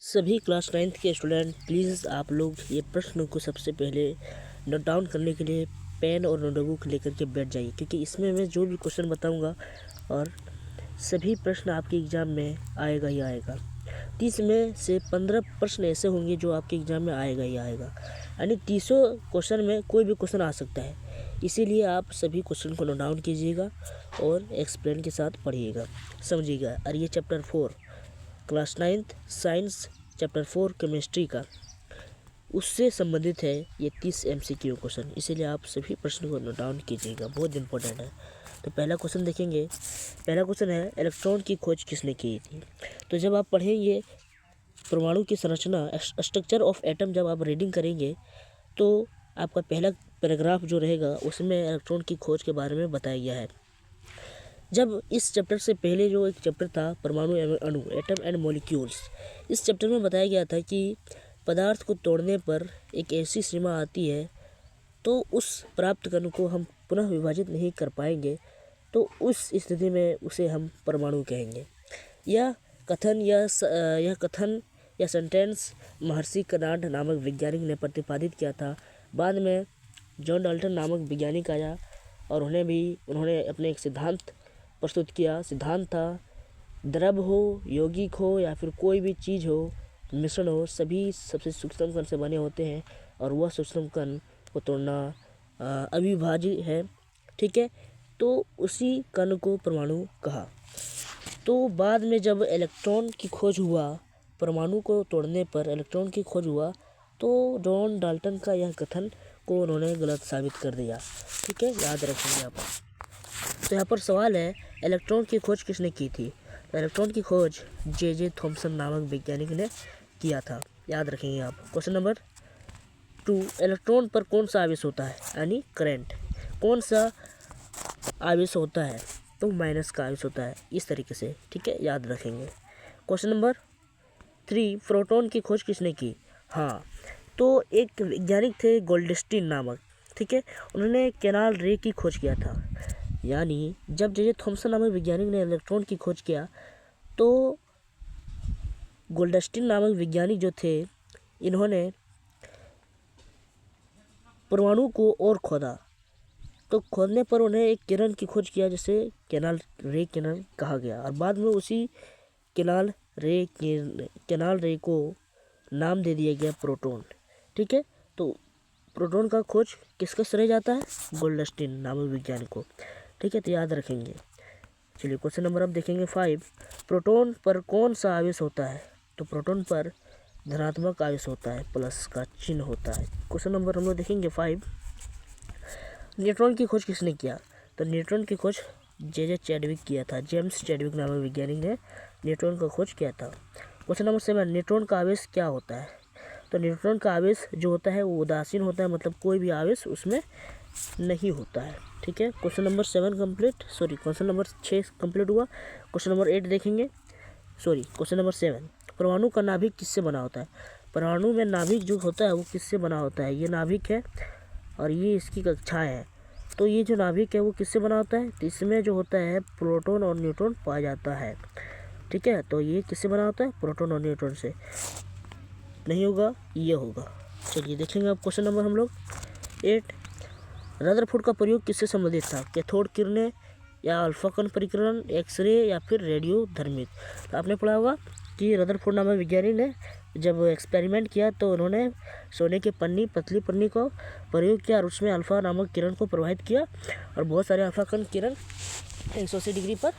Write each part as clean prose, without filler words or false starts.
सभी class 9th के student please आप लोग ये प्रश्न को सबसे पहले नोट डाउन करने के लिए पेन और नोटबुक लेकर के बैठ जाइए, क्योंकि इसमें मैं जो भी क्वेश्चन बताऊंगा और सभी प्रश्न आपके एग्ज़ाम में आएगा ही आएगा। 30 में से 15 प्रश्न ऐसे होंगे जो आपके एग्ज़ाम में आएगा ही आएगा, यानी 30 क्वेश्चन में कोई भी क्वेश्चन आ सकता है। इसीलिए आप सभी क्वेश्चन को नोट डाउन कीजिएगा और एक्सप्लेन के साथ पढ़िएगा, समझिएगा। और ये chapter 4 class 9th science chapter 4 chemistry का उससे संबंधित है ये 30 MCQ क्वेश्चन, इसीलिए आप सभी प्रश्न को नोट डाउन कीजिएगा, बहुत इंपॉर्टेंट है। तो पहला क्वेश्चन देखेंगे। पहला क्वेश्चन है, इलेक्ट्रॉन की खोज किसने की थी? तो जब आप पढ़ेंगे परमाणु की संरचना, स्ट्रक्चर ऑफ एटम, जब आप रीडिंग करेंगे तो आपका पहला पैराग्राफ जो रहेगा उसमें इलेक्ट्रॉन की खोज के बारे में बताया गया है। जब इस चैप्टर से पहले जो एक चैप्टर था परमाणु एवं अणु, एटम एंड मॉलिक्यूल्स, इस चैप्टर में बताया गया था कि पदार्थ को तोड़ने पर एक ऐसी सीमा आती है तो उस प्राप्त कण को हम पुनः विभाजित नहीं कर पाएंगे, तो उस स्थिति में उसे हम परमाणु कहेंगे। यह कथन या सेंटेंस महर्षि कर्नाड नामक वैज्ञानिक ने प्रतिपादित किया था। बाद में जॉन डाल्टन नामक वैज्ञानिक आया और उन्होंने अपने एक सिद्धांत प्रस्तुत किया। सिद्धांत था, द्रव हो, यौगिक हो या फिर कोई भी चीज़ हो, मिश्रण हो, सभी सबसे सूक्ष्म कण से बने होते हैं और वह सूक्ष्म कण को तोड़ना अविभाज्य है। ठीक है, तो उसी कण को परमाणु कहा। तो बाद में जब इलेक्ट्रॉन की खोज हुआ, परमाणु को तोड़ने पर इलेक्ट्रॉन की खोज हुआ, तो जॉन डाल्टन का यह कथन को उन्होंने गलत साबित कर दिया। ठीक है, याद रखेंगे आप। तो यहाँ पर सवाल है, इलेक्ट्रॉन की खोज किसने की थी? तो इलेक्ट्रॉन की खोज जे थॉमसन नामक वैज्ञानिक ने किया था, याद रखेंगे आप। क्वेश्चन नंबर 2, इलेक्ट्रॉन पर कौन सा आवेश होता है, यानी करंट कौन सा आवेश होता है? तो माइनस का आवेश होता है, इस तरीके से। ठीक है, याद रखेंगे। क्वेश्चन नंबर 3, प्रोटॉन की खोज किसने की? हाँ, तो एक वैज्ञानिक थे गोल्डस्टीन नामक, ठीक है, उन्होंने कैनाल रे की खोज किया था। यानी जब जे थॉमसन नामक वैज्ञानिक ने इलेक्ट्रॉन की खोज किया तो गोल्डस्टीन नामक वैज्ञानिक जो थे, इन्होंने परमाणु को और खोदा। तो खोदने पर उन्हें एक किरण की खोज किया जिसे कैनाल रे किरण कहा गया, और बाद में उसी कैनाल रे को नाम दे दिया गया प्रोटॉन। ठीक है, तो प्रोटॉन का खोज किसका श्रेय जाता है? गोल्डस्टीन नामक वैज्ञानिक को। ठीक है, तो याद रखेंगे। चलिए क्वेश्चन नंबर अब देखेंगे 5, प्रोटॉन पर कौन सा आवेश होता है? तो प्रोटॉन पर धनात्मक आवेश होता है, प्लस का चिन्ह होता है। क्वेश्चन नंबर हम लोग देखेंगे 5, न्यूट्रॉन की खोज किसने किया? तो न्यूट्रॉन की खोज जे चैडविक किया था, जेम्स चैडविक नामक वैज्ञानिक ने न्यूट्रॉन का खोज किया था। क्वेश्चन नंबर 7, न्यूट्रॉन का आवेश क्या होता है? तो न्यूट्रॉन का आवेश जो होता है वो उदासीन होता है, मतलब कोई भी आवेश उसमें नहीं होता है। ठीक है, question number 7 complete, question number 6 complete हुआ। क्वेश्चन नंबर 8 देखेंगे, क्वेश्चन नंबर 7, परमाणु का नाभिक किससे बना होता है? परमाणु में नाभिक जो होता है वो किससे बना होता है? ये नाभिक है और ये इसकी कक्षाएं है। तो ये जो नाभिक है वो किससे बना होता है? तो इसमें जो होता है प्रोटॉन और न्यूट्रॉन पाया जाता है। ठीक है, तो ये किससे बना होता है? प्रोटॉन और न्यूट्रॉन से। नहीं होगा, ये होगा। चलिए देखेंगे अब क्वेश्चन नंबर हम लोग 8, रदरफोर्ड का प्रयोग किससे संबंधित था? कैथोड किरणें या अल्फा कण परिकरण, एक्सरे या फिर रेडियो धर्मित। तो आपने पढ़ा होगा कि रदरफोर्ड नामक वैज्ञानिक ने जब एक्सपेरिमेंट किया तो उन्होंने सोने के पतली पन्नी को प्रयोग किया और उसमें अल्फा नामक किरण को प्रवाहित किया और बहुत सारे अल्फा कण किरण 180 डिग्री पर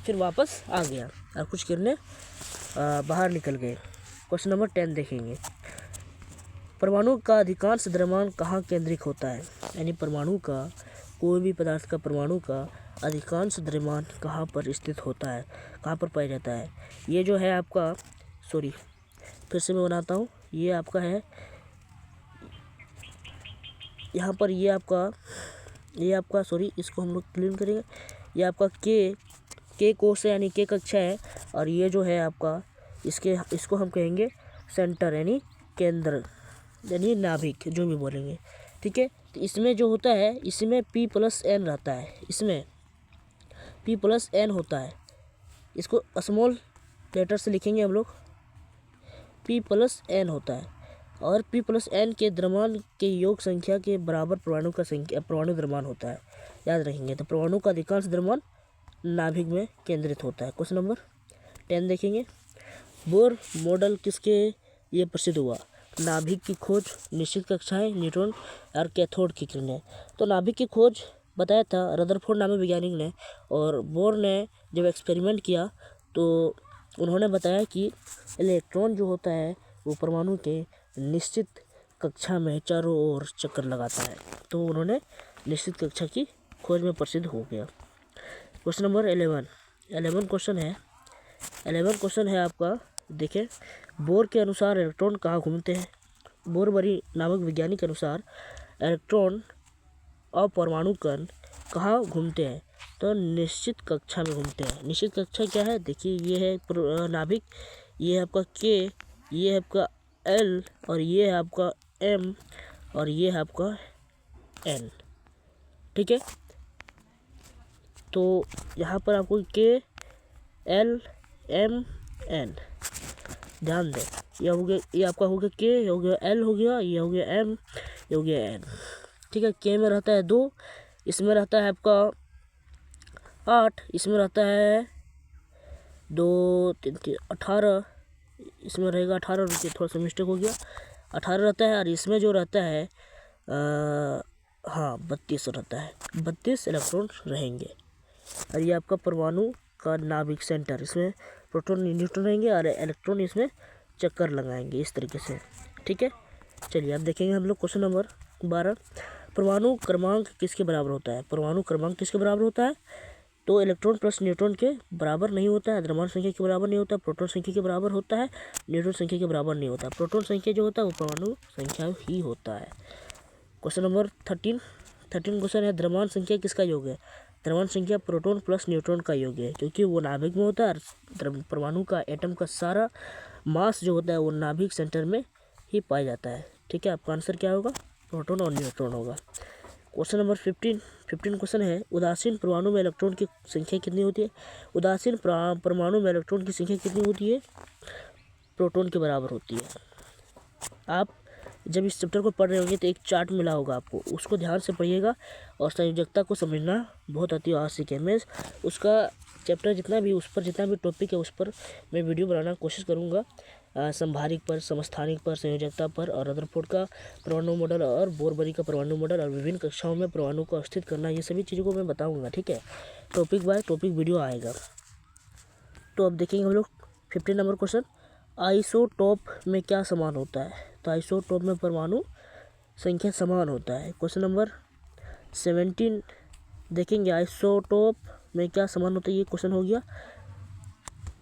फिर वापस आ गया और कुछ किरणें बाहर निकल गए। क्वेश्चन नंबर 10 देखेंगे, परमाणु का अधिकांश द्रव्यमान कहाँ केंद्रित होता है? यानी परमाणु का, कोई भी पदार्थ का परमाणु का अधिकांश द्रव्यमान कहाँ पर स्थित होता है, कहाँ पर पाया जाता है? ये जो है आपका, फिर से मैं बनाता हूँ, ये आपका है यहाँ पर, ये आपका इसको हम लोग क्लीन करेंगे। ये आपका के कोश है, यानी के कक्षा है, और ये जो है आपका इसको हम कहेंगे सेंटर, यानी केंद्र, यानी नाभिक, जो भी बोलेंगे। ठीक है, तो इसमें जो होता है, इसमें P+N रहता है, इसमें P+N होता है। इसको स्मॉल लेटर से लिखेंगे हम लोग, P+N होता है और P+N के द्रव्यमान के योग संख्या के बराबर परमाणु द्रव्यमान होता है। याद रखेंगे। तो परमाणु का अधिकांश द्रव्यमान नाभिक में केंद्रित होता है। क्वेश्चन नंबर 10 देखेंगे। बोर मॉडल किसके लिए प्रसिद्ध हुआ? नाभिक की खोज, निश्चित कक्षाएं, न्यूट्रॉन और कैथोड की किरणें। तो नाभिक की खोज बताया था रदरफोर्ड नामक वैज्ञानिक ने, और बोर ने जब एक्सपेरिमेंट किया तो उन्होंने बताया कि इलेक्ट्रॉन जो होता है वो परमाणु के निश्चित कक्षा में चारों ओर चक्कर लगाता है। तो उन्होंने निश्चित कक्षा की खोज में प्रसिद्ध हो गया। क्वेश्चन नंबर 11 क्वेश्चन है आपका। देखें, बोर के अनुसार इलेक्ट्रॉन कहाँ घूमते हैं? बोरबरी नामक वैज्ञानिक के अनुसार इलेक्ट्रॉन और परमाणु कण कहाँ घूमते हैं? तो निश्चित कक्षा में घूमते हैं। निश्चित कक्षा क्या है? देखिए, ये है नाभिक, ये है आपका K, ये है आपका L, और ये है आपका M, और ये है आपका N। ठीक है, तो यहाँ पर आपको K, L, M, N ध्यान दें। ये हो गया, ये आपका हो गया K, ये हो गया L, हो गया ये हो गया M, ये हो गया N। ठीक है, K में रहता है 2, इसमें रहता है आपका 8, इसमें रहता है 2 3 3 18, इसमें रहेगा 18, रुकिए थोड़ा सा मिस्टेक हो गया, 18 रहता है, और इसमें जो रहता है हाँ 32 रहता है, 32 इलेक्ट्रॉन रहेंगे। और ये आपका परमाणु का नाभिक सेंटर, इसमें प्रोटॉन न्यूट्रॉन रहेंगे और इलेक्ट्रॉन इसमें चक्कर लगाएंगे इस तरीके से। ठीक है, चलिए अब देखेंगे हम लोग क्वेश्चन नंबर 12। परमाणु क्रमांक किसके बराबर होता है? परमाणु क्रमांक किसके बराबर होता है? तो इलेक्ट्रॉन प्लस न्यूट्रॉन के बराबर नहीं होता है, द्रव्यमान संख्या के बराबर नहीं होता, प्रोटॉन संख्या के बराबर होता है, न्यूट्रॉन संख्या के बराबर नहीं होता। प्रोटॉन संख्या जो होता है वो परमाणु संख्या ही होता है। क्वेश्चन नंबर 13 क्वेश्चन है, द्रव्यमान संख्या किसका योग है? द्रव्यमान संख्या प्रोटॉन प्लस न्यूट्रॉन का योग है, क्योंकि वो नाभिक में होता है और परमाणु का एटम का सारा मास जो होता है वो नाभिक सेंटर में ही पाया जाता है। ठीक है, आपका आंसर क्या होगा? प्रोटॉन और न्यूट्रॉन होगा। क्वेश्चन नंबर 15 क्वेश्चन है, उदासीन परमाणु में इलेक्ट्रॉन की संख्या कितनी होती है? उदासीन परमाणु में इलेक्ट्रॉन की संख्या कितनी होती है? प्रोटॉन के बराबर होती है। आप जब इस चैप्टर को पढ़ रहे होंगे तो एक चार्ट मिला होगा आपको, उसको ध्यान से पढ़िएगा और संयोजकता को समझना बहुत अति आवश्यक है। मैं उसका चैप्टर जितना भी टॉपिक है उस पर मैं वीडियो बनाना कोशिश करूँगा। संभारिक पर, समस्थानिक पर, संयोजकता पर, और रदरफोर्ड का परमाणु मॉडल और बोरबरी का परमाणु मॉडल और विभिन्न कक्षाओं में परमाणु को अवस्थित करना, ये सभी चीज़ों को मैं बताऊँगा। ठीक है, टॉपिक बाय टॉपिक वीडियो आएगा। तो अब देखेंगे हम लोग 15 नंबर क्वेश्चन, आइसोटोप में क्या समान होता है? तो आइसोटोप में परमाणु संख्या समान होता है। क्वेश्चन नंबर 17 देखेंगे, आइसोटोप में क्या समान होता है, ये क्वेश्चन हो गया।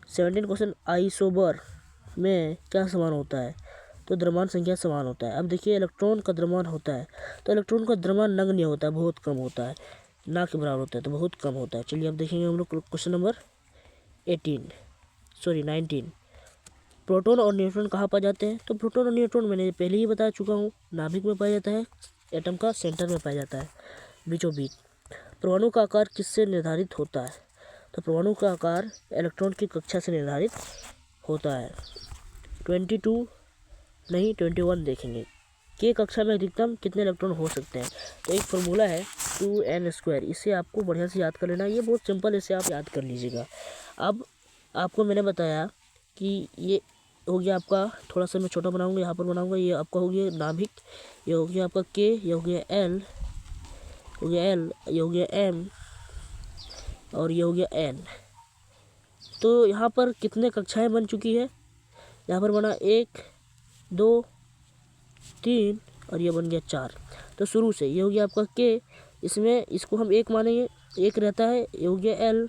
17 क्वेश्चन, आइसोबर में क्या समान होता है? तो द्रव्यमान संख्या समान होता है। अब देखिए, इलेक्ट्रॉन का द्रव्यमान होता है, तो इलेक्ट्रॉन का द्रव्यमान नगण्य होता है, बहुत कम होता है, ना के बराबर होता है, तो बहुत कम होता है। चलिए अब देखेंगे हम लोग क्वेश्चन नंबर 19। प्रोटॉन और न्यूट्रॉन कहाँ पाए जाते हैं? तो प्रोटॉन और न्यूट्रॉन मैंने पहले ही बता चुका हूँ, नाभिक में पाया जाता है, एटम का सेंटर में पाया जाता है, बीचों बीच। परमाणु का आकार किससे निर्धारित होता है? तो परमाणु का आकार इलेक्ट्रॉन की कक्षा से निर्धारित होता है। 21 देखेंगे, के कक्षा में अधिकतम कितने इलेक्ट्रॉन हो सकते हैं? तो एक फार्मूला है 2n², इसे आपको बढ़िया से याद कर लेना, ये बहुत सिंपल है, इसे आप याद कर लीजिएगा। अब आपको मैंने बताया कि ये हो गया आपका, थोड़ा सा मैं छोटा बनाऊंगा, यहाँ पर बनाऊंगा, ये आपका हो गया नाभिक, ये हो गया आपका K, ये हो गया L, ये हो गया M, और ये हो गया N। तो यहाँ पर कितने कक्षाएं बन चुकी है? यहाँ पर बना 1 2 3 और ये बन गया 4। तो शुरू से ये हो गया आपका K, इसमें इसको हम 1 मानेंगे, 1 रहता है, ये हो गया L,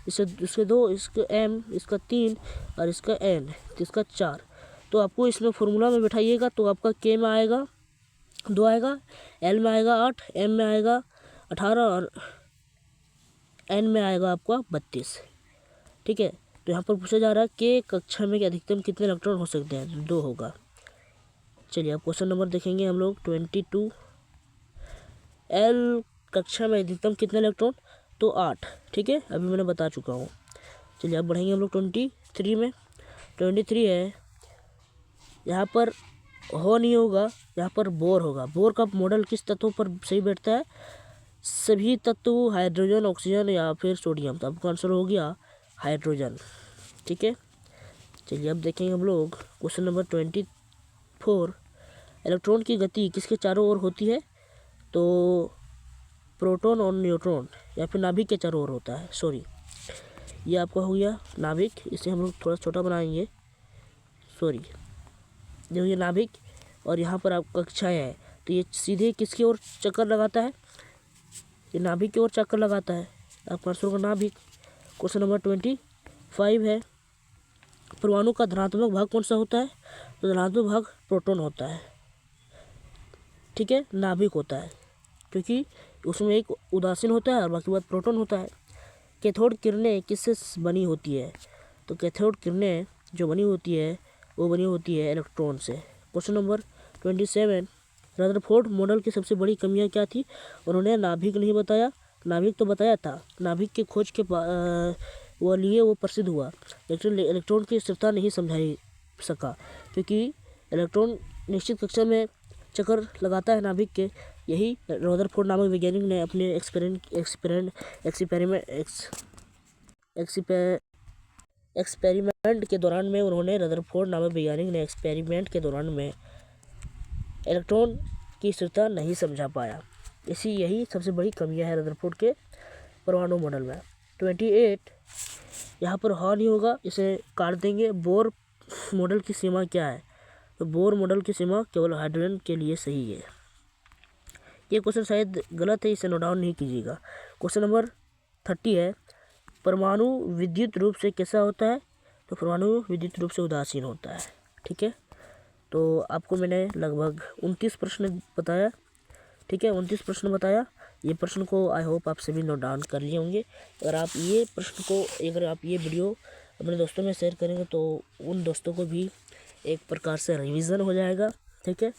इसके 2, इसका M, इसका 3 और इसका N, तो इसका 4। तो आपको इसमें फॉर्मूला में बैठाइएगा तो आपका K में आएगा 2 आएगा, L में आएगा 8, M में आएगा 18 और N में आएगा आपका 32। ठीक है, तो यहाँ पर पूछा जा रहा है कि कक्षा में अधिकतम कितने इलेक्ट्रॉन हो सकते हैं? 2 होगा। चलिए अब क्वेश्चन नंबर देखेंगे हम लोग 22, L कक्षा में अधिकतम कितने इलेक्ट्रॉन? तो 8। ठीक है, अभी मैंने बता चुका हूँ। चलिए अब बढ़ेंगे हम लोग 23 में। 23 है, यहाँ पर हो नहीं होगा, यहाँ पर बोर होगा। बोर का मॉडल किस तत्वों पर सही बैठता है? सभी तत्व, हाइड्रोजन, ऑक्सीजन या फिर सोडियम। तो आपका आंसर हो गया हाइड्रोजन। ठीक है, चलिए अब देखेंगे हम लोग क्वेश्चन नंबर 24। इलेक्ट्रॉन की गति किसके चारों ओर होती है? तो प्रोटॉन और न्यूट्रॉन या फिर नाभिक के चारों ओर होता है। सॉरी, ये आपका हो गया नाभिक, इसे हम लोग थोड़ा छोटा बनाएंगे। सॉरी, जो ये नाभिक और यहाँ पर आपका कक्षाएँ है, तो ये सीधे किसकी ओर चक्कर लगाता है? ये नाभिक की ओर चक्कर लगाता है। आपका आंसर होगा नाभिक। क्वेश्चन नंबर 25 है, परमाणु का धनात्मक भाग कौन सा होता है? तो धनात्मक भाग प्रोटॉन होता है। ठीक है, नाभिक होता है, क्योंकि उसमें एक उदासीन होता है और बाकी बात प्रोटॉन होता है। कैथोड किरणें किससे बनी होती है? तो कैथोड किरणें जो बनी होती है वो बनी होती है इलेक्ट्रॉन से। क्वेश्चन नंबर 27, रदरफोर्ड मॉडल की सबसे बड़ी कमियां क्या थी? उन्होंने नाभिक नहीं बताया। नाभिक तो बताया था, नाभिक की खोज के वो लिए वो प्रसिद्ध हुआ, लेकिन इलेक्ट्रॉन की स्थिरता नहीं समझाई सका, क्योंकि इलेक्ट्रॉन निश्चित कक्षा में चक्कर लगाता है नाभिक के। यही रदरफोर्ड नामक वैज्ञानिक ने अपने एक्सपेरिमेंट के दौरान में उन्होंने रदरफोर्ड नामक वैज्ञानिक ने एक्सपेरिमेंट के दौरान में इलेक्ट्रॉन की स्थिरता नहीं समझा पाया। यही सबसे बड़ी कमियां है रदरफोर्ड के परमाणु मॉडल में। 28, यहाँ पर हाँ नहीं होगा, इसे काट देंगे। बोर मॉडल की सीमा क्या है? तो बोर मॉडल की सीमा केवल हाइड्रोजन के लिए सही है। ये क्वेश्चन शायद गलत है, इसे नोट डाउन नहीं कीजिएगा। क्वेश्चन नंबर 30 है, परमाणु विद्युत रूप से कैसा होता है? तो परमाणु विद्युत रूप से उदासीन होता है। ठीक है, तो आपको मैंने लगभग 29 प्रश्न बताया। ठीक है, 29 प्रश्न बताया। ये प्रश्न को आई होप आप सभी नोट डाउन कर लिए होंगे। अगर आप ये वीडियो अपने दोस्तों में शेयर करेंगे तो उन दोस्तों को भी एक प्रकार से रिवीजन हो जाएगा। ठीक है,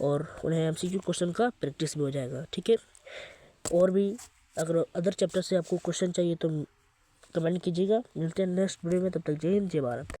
और उन्हें MCQ क्वेश्चन का प्रैक्टिस भी हो जाएगा। ठीक है, और भी अगर अदर चैप्टर से आपको क्वेश्चन चाहिए तो कमेंट कीजिएगा। मिलते हैं नेक्स्ट वीडियो में, तब तक जय हिंद, जय भारत।